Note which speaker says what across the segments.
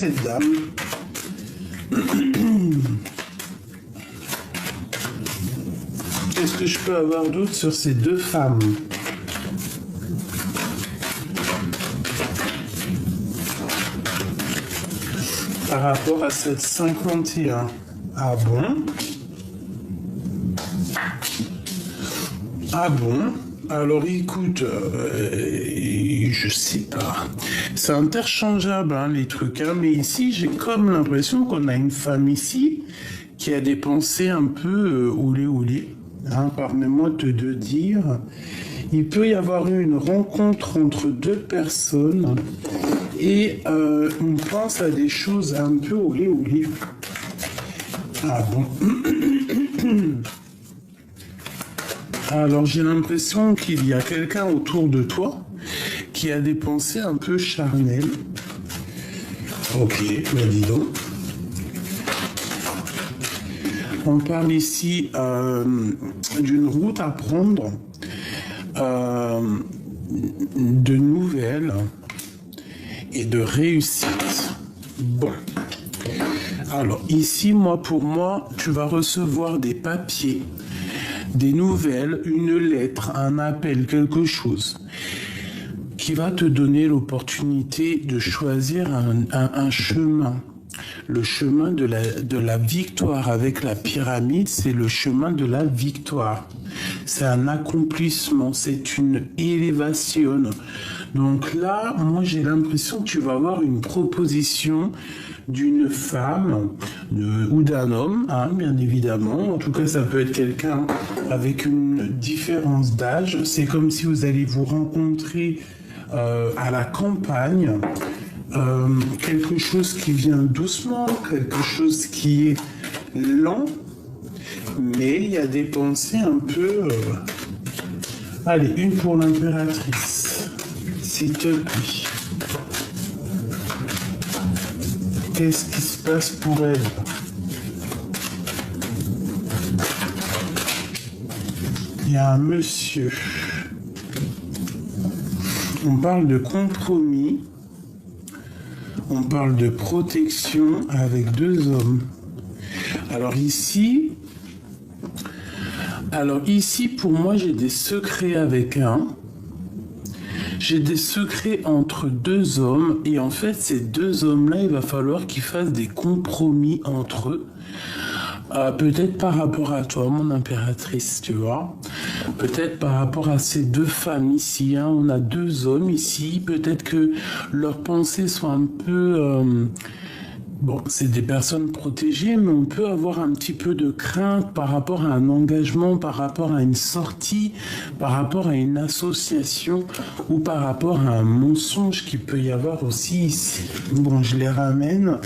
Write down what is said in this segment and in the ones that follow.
Speaker 1: cette dame. Qu'est-ce que je peux avoir d'autre sur ces deux femmes? Par rapport à cette 51. Ah bon? Ah bon? Alors écoute, je sais pas. C'est interchangeable hein, les trucs, hein, mais ici j'ai comme l'impression qu'on a une femme ici qui a des pensées un peu oulé. Hein, permets-moi de dire, il peut y avoir eu une rencontre entre deux personnes et on pense à des choses un peu oulé. Ah bon? Alors j'ai l'impression qu'il y a quelqu'un autour de toi qui a des pensées un peu charnelles. Ok, mais dis donc. On parle ici d'une route à prendre, de nouvelles et de réussite. Bon. Alors ici, pour moi, tu vas recevoir des papiers, des nouvelles, une lettre, un appel, quelque chose qui va te donner l'opportunité de choisir un chemin. Le chemin de la victoire avec la pyramide, c'est le chemin de la victoire. C'est un accomplissement, c'est une élévation. Donc là, moi j'ai l'impression que tu vas avoir une proposition d'une femme ou d'un homme, hein, bien évidemment. En tout cas, ça peut être quelqu'un avec une différence d'âge. C'est comme si vous allez vous rencontrer à la campagne. Quelque chose qui vient doucement, quelque chose qui est lent, mais il y a des pensées un peu... Allez, une pour l'impératrice, s'il te plaît. Qu'est-ce qui se passe pour elle? Il y a un monsieur. On parle de compromis. On parle de protection avec deux hommes. Alors ici, pour moi, j'ai des secrets avec un. J'ai des secrets entre deux hommes. Et en fait, ces deux hommes-là, il va falloir qu'ils fassent des compromis entre eux. Peut-être par rapport à toi, mon impératrice, tu vois. Peut-être par rapport à ces deux femmes ici. Hein. On a deux hommes ici. Peut-être que leurs pensées sont un peu... Bon, c'est des personnes protégées, mais on peut avoir un petit peu de crainte par rapport à un engagement, par rapport à une sortie, par rapport à une association ou par rapport à un mensonge qu'il peut y avoir aussi ici. Bon, je les ramène.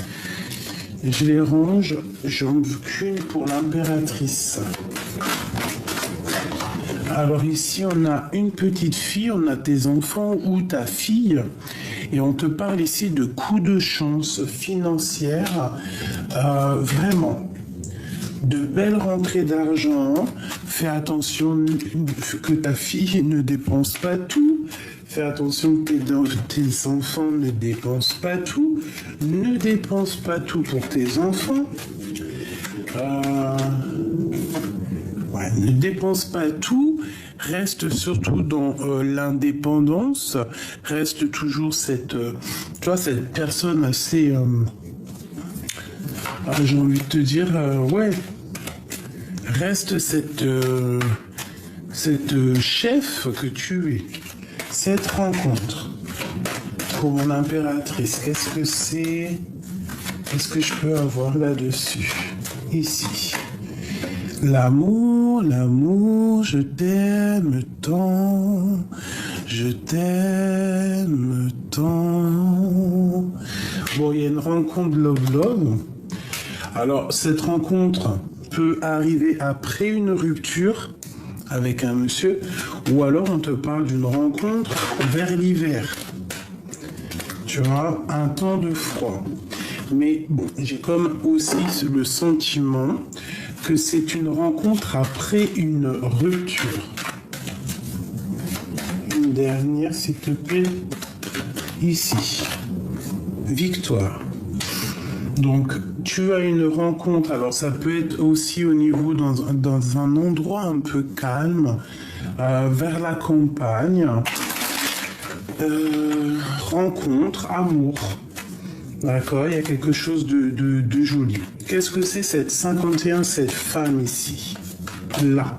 Speaker 1: Je les range, j'en veux qu'une pour l'impératrice. Alors ici, on a une petite fille, on a tes enfants ou ta fille, et on te parle ici de coups de chance financière, vraiment. De belles rentrées d'argent, fais attention que ta fille ne dépense pas tout. Fais attention que tes enfants ne dépensent pas tout. Ne dépense pas tout pour tes enfants. Ne dépense pas tout. Reste surtout dans l'indépendance. Reste toujours cette personne assez... j'ai envie de te dire, reste cette chef que tu es. Cette rencontre pour mon impératrice, qu'est-ce que c'est? Qu'est-ce que je peux avoir là-dessus? Ici. L'amour, je t'aime tant, je t'aime tant. Bon, il y a une rencontre love. Alors, cette rencontre peut arriver après une rupture avec un monsieur, ou alors on te parle d'une rencontre vers l'hiver. Tu vois, un temps de froid. Mais bon, j'ai comme aussi le sentiment que c'est une rencontre après une rupture. Une dernière, s'il te plaît. Ici. Victoire. Donc, tu as une rencontre. Alors, ça peut être aussi au niveau dans un endroit un peu calme, vers la campagne. Rencontre, amour. D'accord, il y a quelque chose de joli. Qu'est-ce que c'est cette 51, cette femme ici? Là.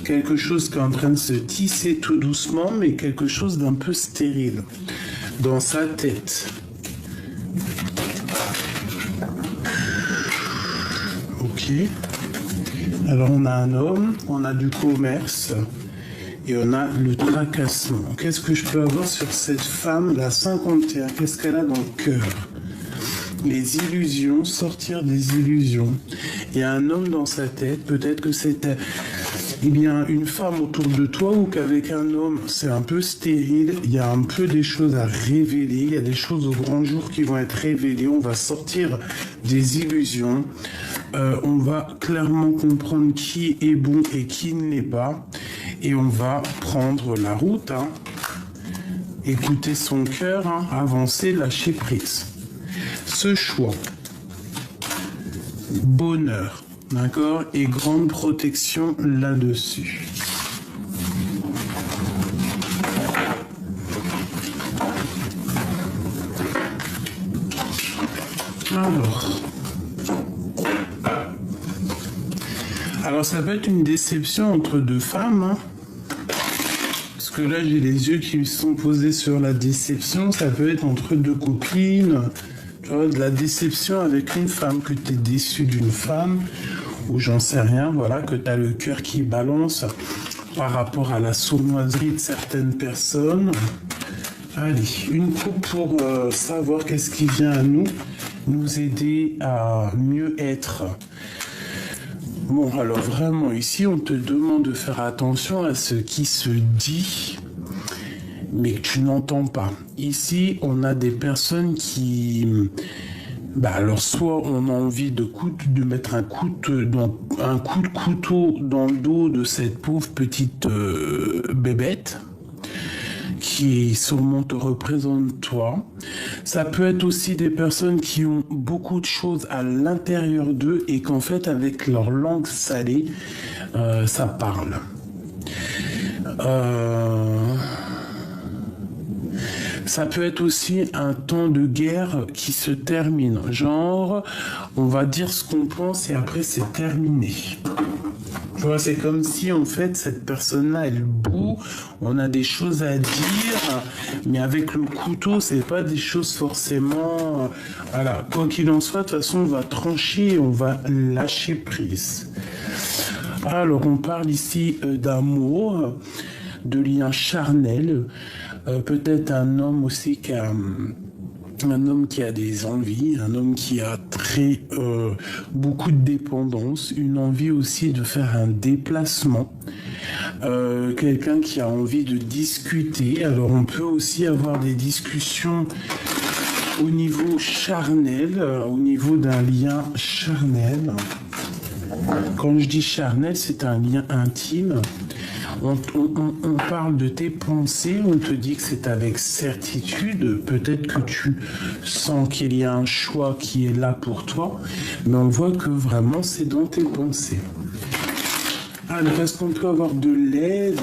Speaker 1: Quelque chose qui est en train de se tisser tout doucement, mais quelque chose d'un peu stérile. Dans sa tête. Ok. Alors on a un homme, on a du commerce et on a le tracassement. Qu'est-ce que je peux avoir sur cette femme, la 51? Qu'est-ce qu'elle a dans le cœur? Les illusions, sortir des illusions. Il y a un homme dans sa tête, peut-être que c'est une femme autour de toi ou qu'avec un homme, c'est un peu stérile, il y a un peu des choses à révéler, il y a des choses au grand jour qui vont être révélées, on va sortir des illusions, on va clairement comprendre qui est bon et qui ne l'est pas, et on va prendre la route, écouter son cœur, avancer, lâcher prise. Ce choix, bonheur, d'accord, et grande protection là-dessus. Alors ça peut être une déception entre deux femmes, parce que là j'ai les yeux qui me sont posés sur la déception. Ça peut être entre deux copines, tu vois, de la déception avec une femme, que tu es déçu d'une femme, ou j'en sais rien, voilà, que tu as le cœur qui balance par rapport à la sournoiserie de certaines personnes. Allez, une coupe pour savoir qu'est-ce qui vient à nous aider à mieux être. Bon, alors vraiment, ici, on te demande de faire attention à ce qui se dit, mais que tu n'entends pas. Ici, on a des personnes qui... alors soit on a envie de mettre un coup de couteau dans le dos de cette pauvre petite bébête, qui sûrement te représente toi. Ça peut être aussi des personnes qui ont beaucoup de choses à l'intérieur d'eux et qu'en fait avec leur langue salée, ça parle. Ça peut être aussi un temps de guerre qui se termine. Genre, on va dire ce qu'on pense et après c'est terminé. Tu vois, c'est comme si en fait cette personne-là elle boue, on a des choses à dire, mais avec le couteau c'est pas des choses forcément. Voilà, quoi qu'il en soit, de toute façon on va trancher, on va lâcher prise. Alors on parle ici d'amour, de lien charnel, peut-être un homme aussi qui a. Un homme qui a des envies, un homme qui a beaucoup de dépendance, une envie aussi de faire un déplacement, quelqu'un qui a envie de discuter. Alors on peut aussi avoir des discussions au niveau charnel, au niveau d'un lien charnel. Quand je dis charnel, c'est un lien intime. On parle de tes pensées, on te dit que c'est avec certitude, peut-être que tu sens qu'il y a un choix qui est là pour toi, mais on voit que vraiment c'est dans tes pensées. Alors, est-ce qu'on peut avoir de l'aide,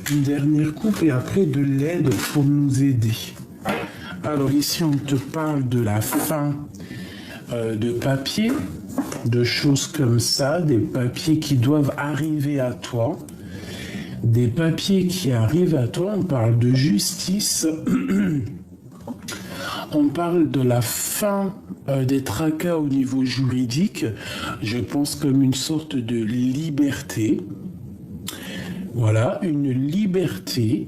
Speaker 1: une dernière coupe, et après de l'aide pour nous aider? Alors ici, on te parle de la fin de papier, de choses comme ça, des papiers qui doivent arriver à toi. Des papiers qui arrivent à toi, on parle de justice, on parle de la fin des tracas au niveau juridique, je pense comme une sorte de liberté. Voilà, une liberté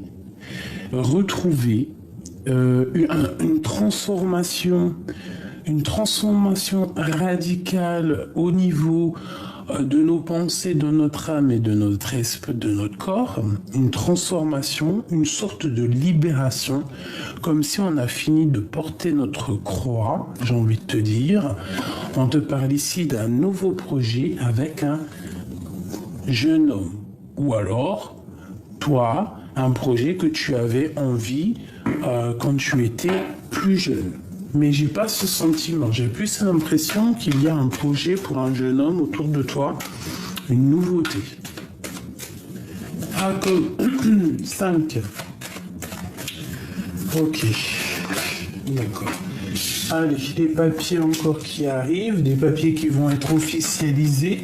Speaker 1: retrouvée, une transformation radicale au niveau de nos pensées, de notre âme et de notre esprit, de notre corps, une transformation, une sorte de libération, comme si on a fini de porter notre croix, j'ai envie de te dire. On te parle ici d'un nouveau projet avec un jeune homme, ou alors, toi, un projet que tu avais envie quand tu étais plus jeune. Mais j'ai pas ce sentiment. J'ai plus l'impression qu'il y a un projet pour un jeune homme autour de toi, une nouveauté. Ah, comme 5. Ok. D'accord. Allez, des papiers encore qui arrivent, des papiers qui vont être officialisés,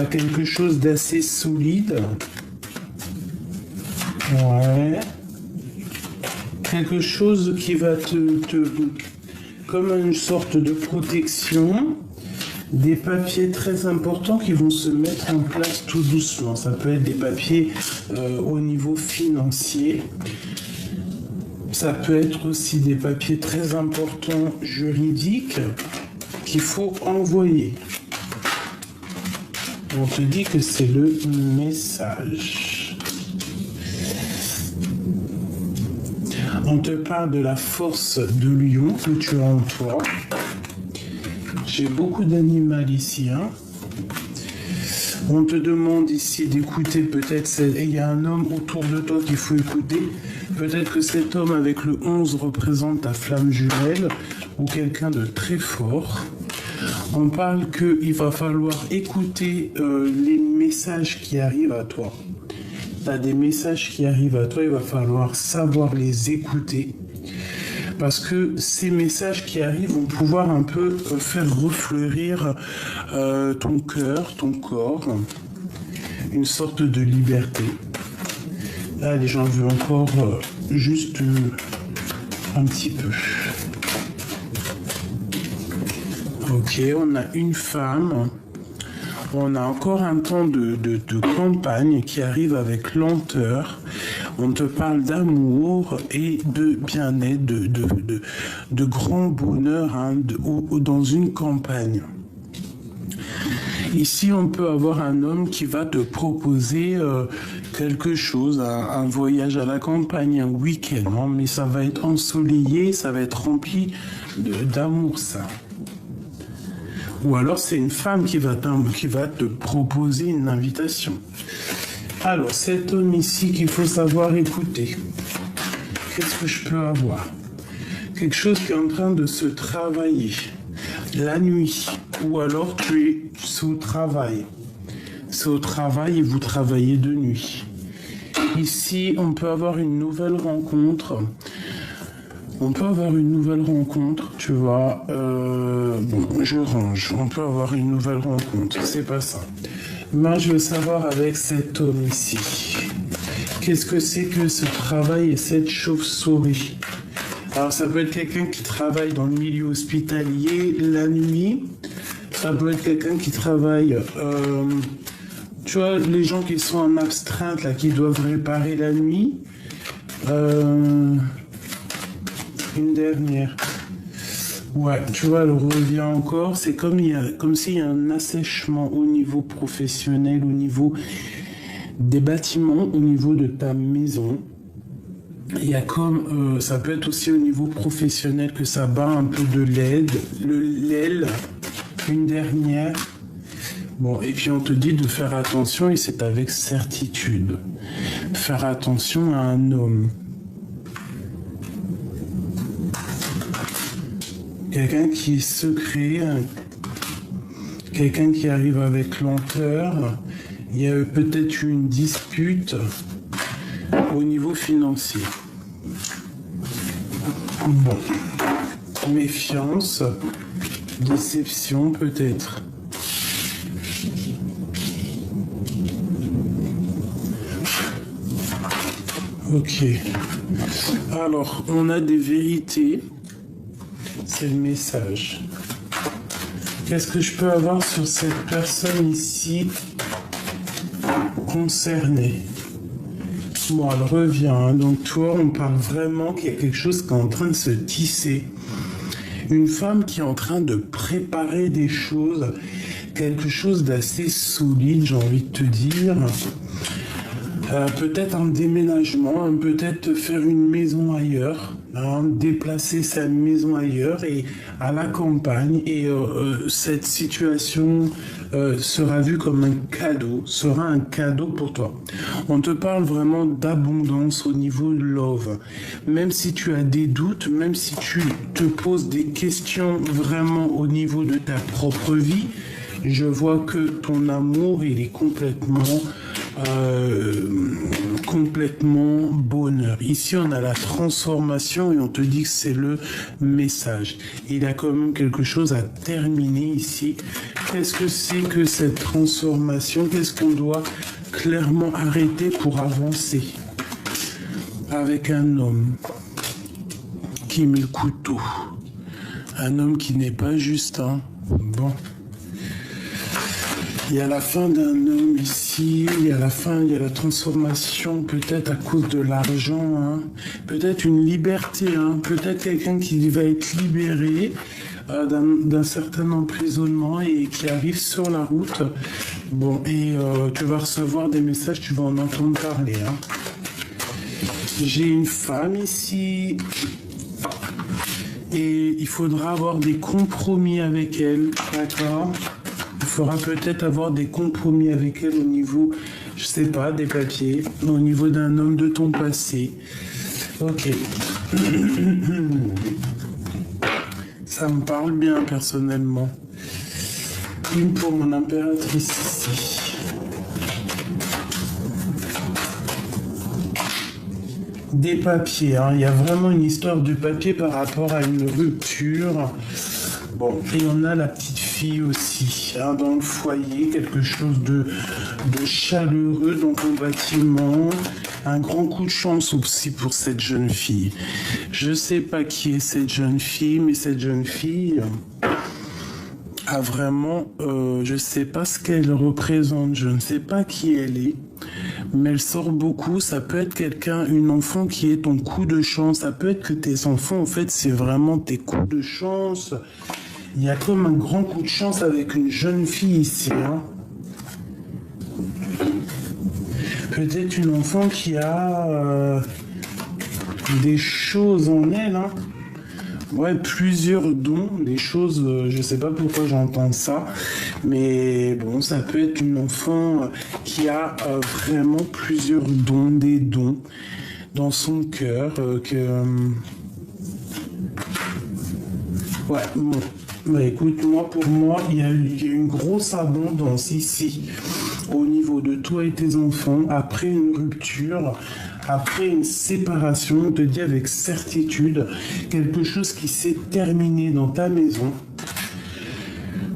Speaker 1: quelque chose d'assez solide. Ouais. Quelque chose qui va comme une sorte de protection, des papiers très importants qui vont se mettre en place tout doucement. Ça peut être des papiers au niveau financier. Ça peut être aussi des papiers très importants juridiques qu'il faut envoyer. On te dit que c'est le message. On te parle de la force de lion que tu as en toi. J'ai beaucoup d'animal ici. Hein. On te demande ici d'écouter peut-être, il y a un homme autour de toi qu'il faut écouter. Peut-être que cet homme avec le 11 représente ta flamme jumelle ou quelqu'un de très fort. On parle qu'il va falloir écouter les messages qui arrivent à toi. Tu as des messages qui arrivent à toi, il va falloir savoir les écouter. Parce que ces messages qui arrivent vont pouvoir un peu faire refleurir ton cœur, ton corps, une sorte de liberté. Là, les gens veulent encore juste un petit peu. Ok, on a une femme. On a encore un temps de campagne qui arrive avec lenteur. On te parle d'amour et de bien-être, de grand bonheur hein, dans une campagne. Ici, on peut avoir un homme qui va te proposer quelque chose, un voyage à la campagne, un week-end, hein, mais ça va être ensoleillé, ça va être rempli d'amour, ça. Ou alors c'est une femme qui va te proposer une invitation. Alors, cet homme ici qu'il faut savoir écouter. Qu'est-ce que je peux avoir? Quelque chose qui est en train de se travailler. La nuit. Ou alors c'est au travail. C'est au travail et vous travaillez de nuit. Ici, on peut avoir une nouvelle rencontre. On peut avoir une nouvelle rencontre, tu vois. Bon, je range. On peut avoir une nouvelle rencontre. C'est pas ça. Moi, je veux savoir avec cet homme ici. Qu'est-ce que c'est que ce travail et cette chauve-souris? Alors, ça peut être quelqu'un qui travaille dans le milieu hospitalier la nuit. Ça peut être quelqu'un qui travaille... tu vois, les gens qui sont en astreinte, là, qui doivent réparer la nuit. Une dernière. Ouais, tu vois, elle revient encore. C'est comme s'il y a un assèchement au niveau professionnel, au niveau des bâtiments, au niveau de ta maison. Il y a comme, ça peut être aussi au niveau professionnel que ça bat un peu de l'aile. Une dernière. Bon, et puis on te dit de faire attention, et c'est avec certitude. Faire attention à un homme. Quelqu'un qui est secret, quelqu'un qui arrive avec lenteur. Il y a peut-être une dispute au niveau financier. Bon. Méfiance, déception peut-être. Ok. Alors, on a des vérités. C'est le message. Qu'est-ce que je peux avoir sur cette personne ici concernée? Bon, elle revient. Hein. Donc, toi, on parle vraiment qu'il y a quelque chose qui est en train de se tisser. Une femme qui est en train de préparer des choses. Quelque chose d'assez solide, j'ai envie de te dire. Peut-être un déménagement, peut-être faire une maison ailleurs, hein, déplacer sa maison ailleurs et à la campagne et cette situation sera vue comme un cadeau, sera un cadeau pour toi. On te parle vraiment d'abondance au niveau de love. Même si tu as des doutes, même si tu te poses des questions vraiment au niveau de ta propre vie, je vois que ton amour, il est complètement bonheur. Ici, on a la transformation et on te dit que c'est le message. Il y a quand même quelque chose à terminer ici. Qu'est-ce que c'est que cette transformation? Qu'est-ce qu'on doit clairement arrêter pour avancer? Avec un homme qui met le couteau. Un homme qui n'est pas juste, hein. Bon. Il y a la fin d'un homme ici, il y a la transformation, peut-être à cause de l'argent, hein. Peut-être une liberté, hein. Peut-être quelqu'un qui va être libéré d'un certain emprisonnement et qui arrive sur la route. Bon, et tu vas recevoir des messages, tu vas en entendre parler, hein. J'ai une femme ici et il faudra avoir des compromis avec elle, d'accord? Il faudra peut-être avoir des compromis avec elle au niveau, je sais pas, des papiers, au niveau d'un homme de ton passé. Ok. Ça me parle bien personnellement. Une pour mon impératrice ici. Des papiers, hein. Il y a vraiment une histoire de papier par rapport à une rupture. Bon, et on a la petite fille aussi, hein, dans le foyer, quelque chose de chaleureux dans ton bâtiment. Un grand coup de chance aussi pour cette jeune fille. Je sais pas qui est cette jeune fille, mais cette jeune fille a vraiment, je sais pas ce qu'elle représente, je ne sais pas qui elle est, mais elle sort beaucoup. Ça peut être quelqu'un, une enfant qui est ton coup de chance. Ça peut être que tes enfants, en fait, c'est vraiment tes coups de chance. Il y a comme un grand coup de chance avec une jeune fille ici, hein. Peut-être une enfant qui a des choses en elle, hein. Ouais, plusieurs dons, des choses, je sais pas pourquoi j'entends ça, mais bon, ça peut être une enfant qui a vraiment plusieurs dons, des dons dans son cœur, ouais, bon. Bah écoute, pour moi, il y a une grosse abondance ici, au niveau de toi et tes enfants, après une rupture, après une séparation. On te dit avec certitude, quelque chose qui s'est terminé dans ta maison,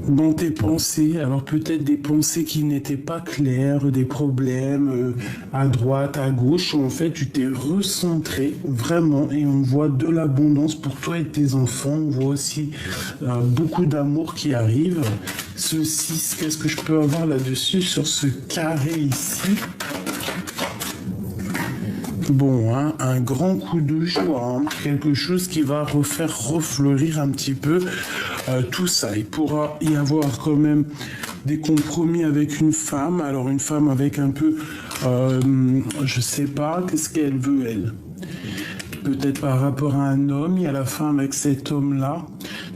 Speaker 1: dans tes pensées. Alors peut-être des pensées qui n'étaient pas claires, des problèmes à droite, à gauche. En fait, tu t'es recentré vraiment et on voit de l'abondance pour toi et tes enfants. On voit aussi beaucoup d'amour qui arrive. Ce 6, qu'est-ce que je peux avoir là-dessus sur ce carré ici? Bon, hein, un grand coup de joie, hein, quelque chose qui va refaire refleurir un petit peu tout ça. Il pourra y avoir quand même des compromis avec une femme. Alors une femme avec un peu, je sais pas, qu'est-ce qu'elle veut elle? Peut-être par rapport à un homme, il y a la femme avec cet homme-là.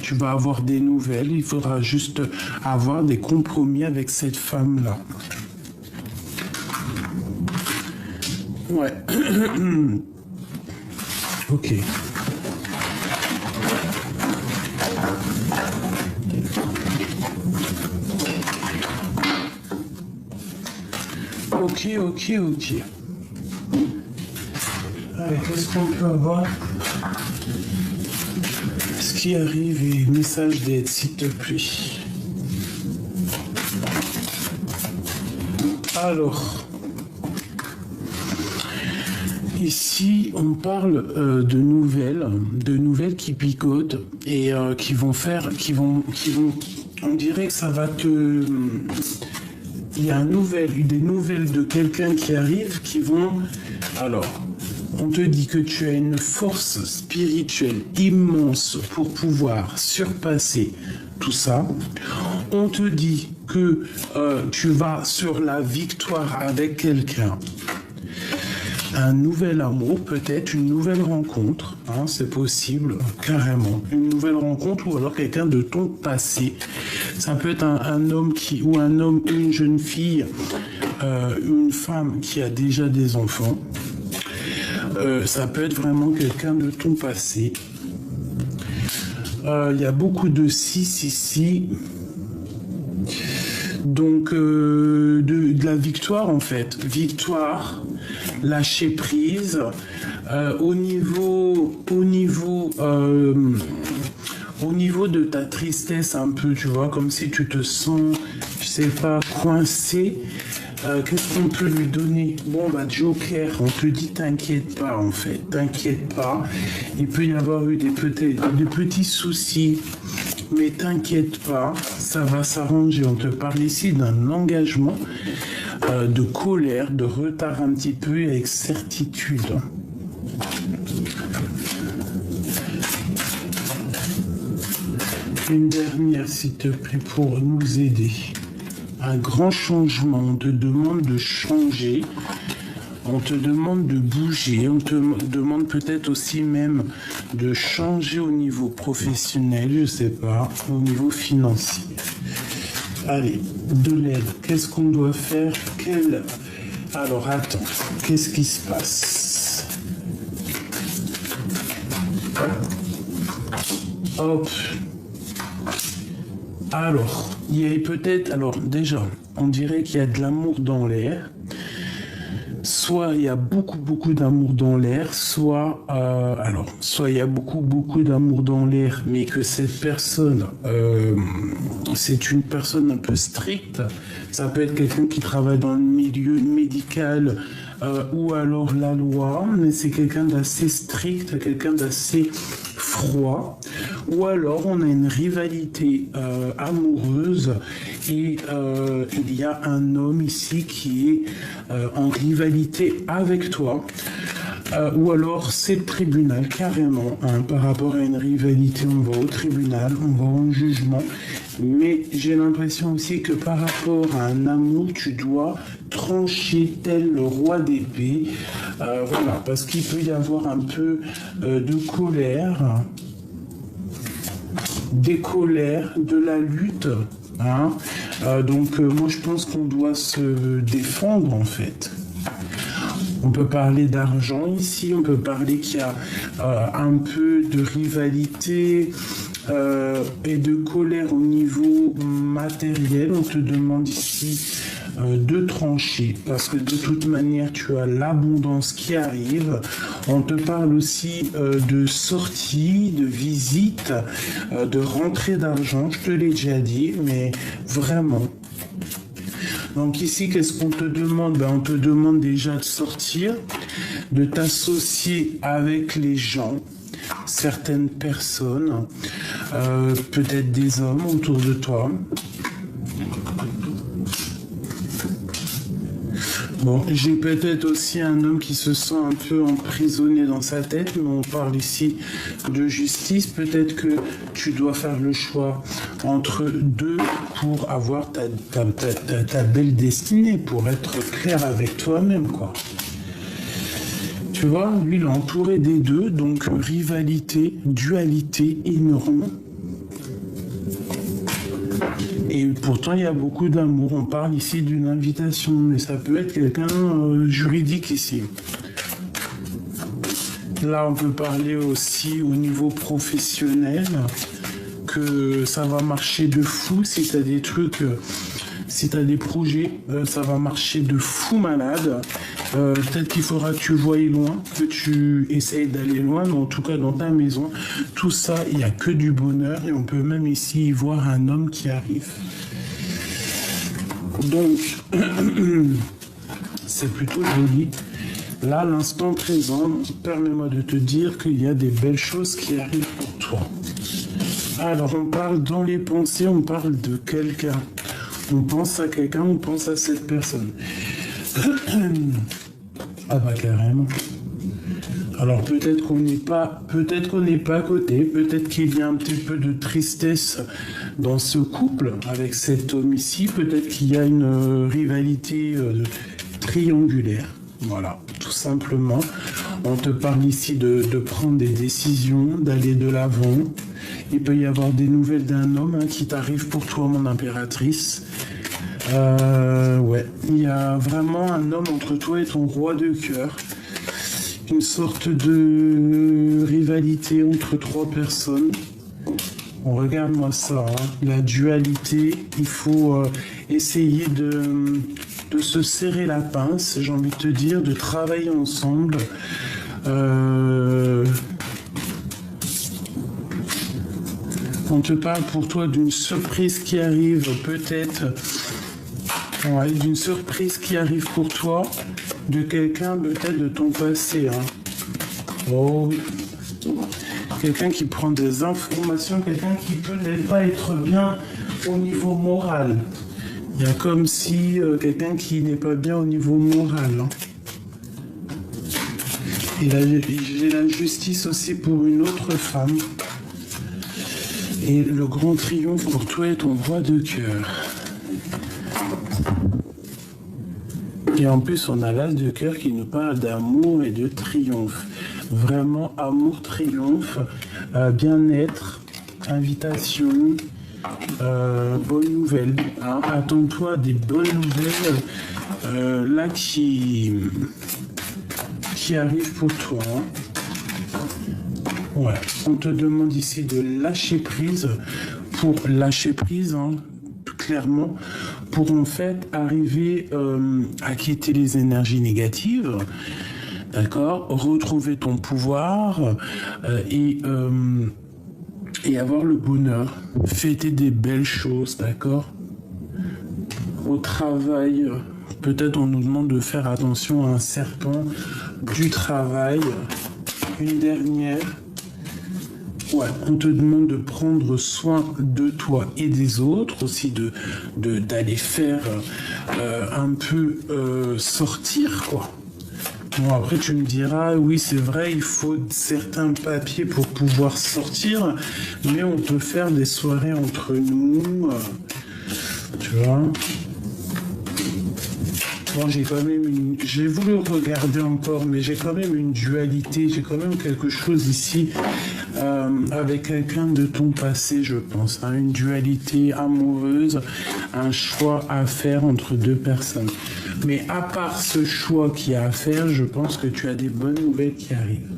Speaker 1: Tu vas avoir des nouvelles, il faudra juste avoir des compromis avec cette femme-là. Ouais. Ok. Ok. Allez, qu'est-ce qu'on peut avoir? Ce qui arrive et message d'aide, s'il te plaît. Alors, ici, on parle de nouvelles qui picotent et qui vont, on dirait que ça va te... Il y a des nouvelles de quelqu'un qui arrive qui vont... Alors, on te dit que tu as une force spirituelle immense pour pouvoir surpasser tout ça. On te dit que tu vas sur la victoire avec quelqu'un. un nouvel amour, peut-être une nouvelle rencontre, hein, c'est possible, carrément. Une nouvelle rencontre ou alors quelqu'un de ton passé. Ça peut être un homme ou une jeune fille, une femme qui a déjà des enfants. Ça peut être vraiment quelqu'un de ton passé. Il y a beaucoup de si ici. Donc, de la victoire, en fait. Victoire, lâcher prise. Au niveau de ta tristesse, un peu, tu vois, comme si tu te sens, je sais pas, coincé. Qu'est-ce qu'on peut lui donner? Bon, bah, Joker, on te dit t'inquiète pas, en fait. T'inquiète pas. Il peut y avoir eu des petits soucis. Mais t'inquiète pas, ça va s'arranger. On te parle ici d'un engagement, de colère, de retard un petit peu et avec certitude. Une dernière, s'il te plaît, pour nous aider. Un grand changement, on te demande de changer. On te demande de bouger, on te demande peut-être aussi même de changer au niveau professionnel, je sais pas, au niveau financier. Allez, de l'aide, qu'est-ce qu'on doit faire? Alors attends, qu'est-ce qui se passe? Hop. Alors, il y a peut-être, déjà, on dirait qu'il y a de l'amour dans l'air. Soit il y a beaucoup d'amour dans l'air, soit il y a beaucoup d'amour dans l'air, mais que cette personne, c'est une personne un peu stricte. Ça peut être quelqu'un qui travaille dans le milieu médical ou alors la loi, mais c'est quelqu'un d'assez strict, quelqu'un d'assez froid. Ou alors on a une rivalité amoureuse et il y a un homme ici qui est en rivalité avec toi. Ou alors c'est le tribunal carrément, hein, par rapport à une rivalité, on va au tribunal, on va au jugement. Mais j'ai l'impression aussi que par rapport à un amour, tu dois trancher tel le roi d'épée. Voilà, parce qu'il peut y avoir un peu de colère, des colères, de la lutte. Hein. Donc moi je pense qu'on doit se défendre en fait. On peut parler d'argent ici, on peut parler qu'il y a un peu de rivalité et de colère au niveau matériel. On te demande ici de trancher parce que de toute manière tu as l'abondance qui arrive. On te parle aussi de sortie, de visite, de rentrée d'argent, je te l'ai déjà dit, mais vraiment. Donc ici, qu'est-ce qu'on te demande? On te demande déjà de sortir, de t'associer avec les gens, certaines personnes, peut-être des hommes autour de toi. Bon, j'ai peut-être aussi un homme qui se sent un peu emprisonné dans sa tête, mais on parle ici de justice. Peut-être que tu dois faire le choix entre deux pour avoir ta belle destinée, pour être clair avec toi-même, quoi. Tu vois, lui, il est entouré des deux, donc rivalité, dualité énorme. Et pourtant, il y a beaucoup d'amour. On parle ici d'une invitation, mais ça peut être quelqu'un juridique ici. Là, on peut parler aussi au niveau professionnel, que ça va marcher de fou si tu as des trucs, si tu as des projets, ça va marcher de fou malade. Peut-être qu'il faudra que tu voyes loin, que tu essayes d'aller loin, mais en tout cas dans ta maison, tout ça, il n'y a que du bonheur et on peut même ici voir un homme qui arrive. Donc, c'est plutôt joli. Là, l'instant présent, permets-moi de te dire qu'il y a des belles choses qui arrivent pour toi. Alors, on parle dans les pensées, on parle de quelqu'un. On pense à quelqu'un, on pense à cette personne. Ah bah carrément. Alors peut-être qu'on n'est pas à côté, peut-être qu'il y a un petit peu de tristesse dans ce couple avec cet homme ici, peut-être qu'il y a une rivalité triangulaire. Voilà, tout simplement. On te parle ici de prendre des décisions, d'aller de l'avant. Il peut y avoir des nouvelles d'un homme qui t'arrive pour toi, mon impératrice. Ouais, il y a vraiment un homme entre toi et ton roi de cœur. Une sorte de rivalité entre trois personnes. Bon, regarde-moi ça, hein. La dualité, il faut essayer de se serrer la pince, j'ai envie de te dire, de travailler ensemble. On te parle pour toi d'une surprise qui arrive, peut-être. Ouais, d'une surprise qui arrive pour toi, de quelqu'un peut-être de ton passé. Hein. Oh, quelqu'un qui prend des informations, quelqu'un qui peut ne pas être bien au niveau moral. Il y a comme si quelqu'un qui n'est pas bien au niveau moral. Hein. Et là, j'ai la justice aussi pour une autre femme. Et le grand triomphe pour toi et ton roi de cœur. Et en plus, on a l'as de cœur qui nous parle d'amour et de triomphe. Vraiment, amour, triomphe, bien-être, invitation, bonnes nouvelles. Hein. Attends-toi à des bonnes nouvelles là qui arrivent pour toi. Hein. Ouais. On te demande ici de lâcher prise. Pour lâcher prise, hein, clairement, pour en fait arriver à quitter les énergies négatives, d'accord, retrouver ton pouvoir et avoir le bonheur, fêter des belles choses, d'accord. Au travail, peut-être on nous demande de faire attention à un serpent du travail. Une dernière. Ouais, on te demande de prendre soin de toi et des autres, aussi d'aller faire un peu sortir, quoi. Bon, après tu me diras, oui c'est vrai, il faut certains papiers pour pouvoir sortir, mais on peut faire des soirées entre nous, tu vois. Bon, j'ai quand même j'ai voulu regarder encore, mais j'ai quand même une dualité, j'ai quand même quelque chose ici avec quelqu'un de ton passé, je pense, hein, une dualité amoureuse, un choix à faire entre deux personnes. Mais à part ce choix qu'il y a à faire, je pense que tu as des bonnes nouvelles qui arrivent.